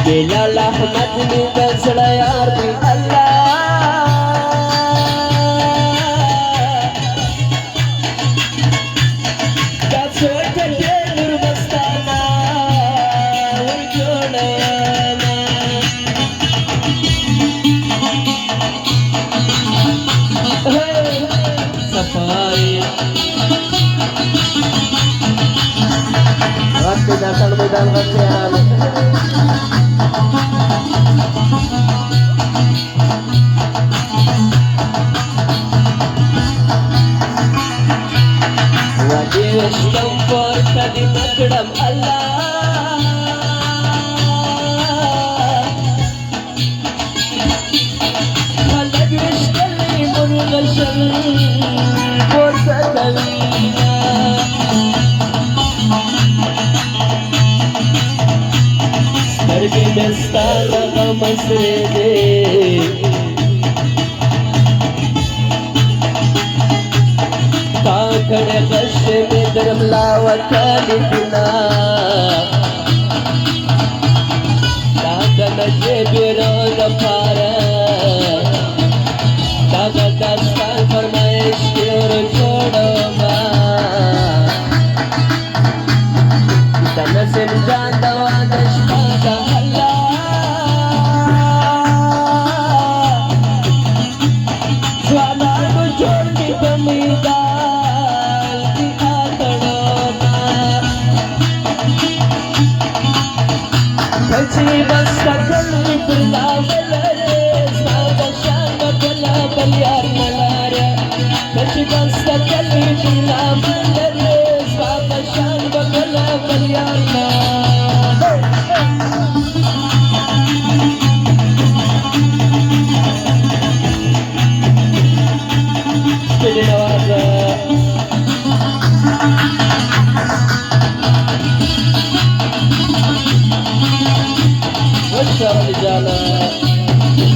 بلال احمد می بسړ یار دی الله دا څوک دې نور مستانا ور جوړما صفای راته دا ټول میدان غوښتل Wishtam for kadi makdam Allah Khalad wishtali murgashal for sadawina Sargi mestana gamasrede Kade khashe me darmla wa kalidna Daga naje biro dafara Daga dastan farmaish kyur chodo ma Dana sim jaan dawa dashta ka Allah Jwana ko chhod di tamida Kachi basta kali pirla balare Sada shanga kala balyar malare Kachi basta kali pirla balare Sada shanga kala balyar malare Studi nawaza What's up, Jala?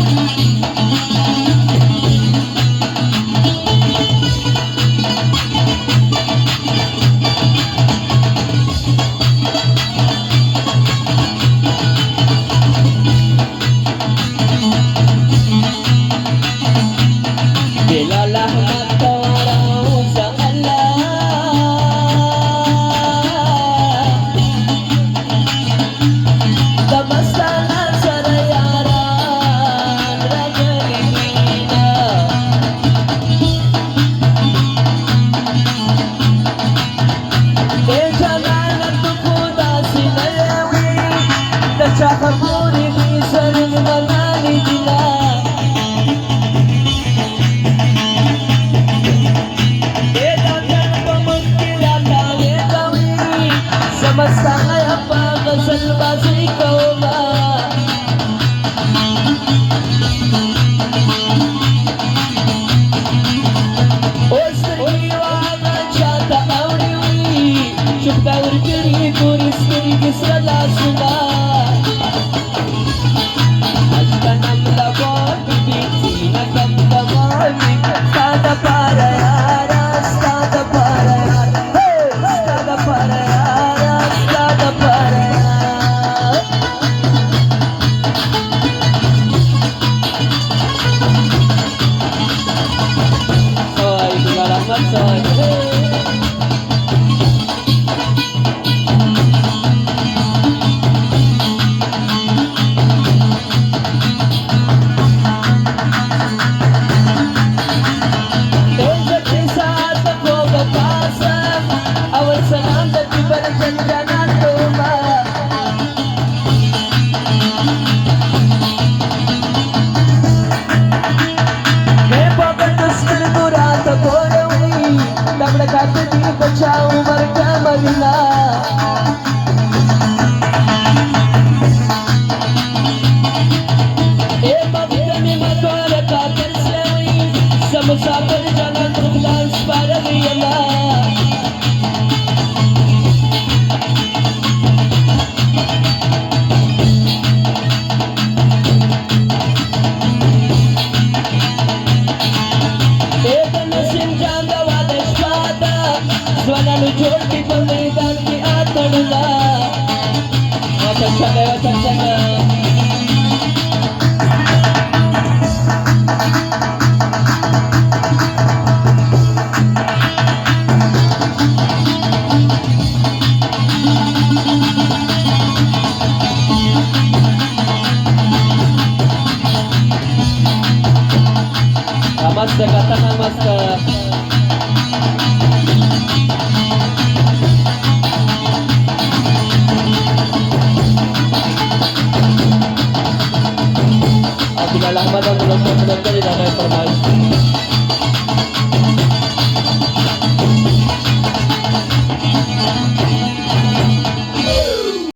Bilal Ahmad tawara usa Allah Damastana sarayaran rajalina Ejana tukuda sinayawi Dachakapuri bisarin manani jila Samastana apa ghazal bazi kauma Ostri waga chata auri Chukta urkiri turistri gisrala suna Ashta namla bodi Sina kamda mali Stada para yara Stada para yara Stada para yara Stada para yara Soy Bilal Ahmad soy मस्त कथा मस्त Pinalakman ang bulong sa pinagkali na may formal.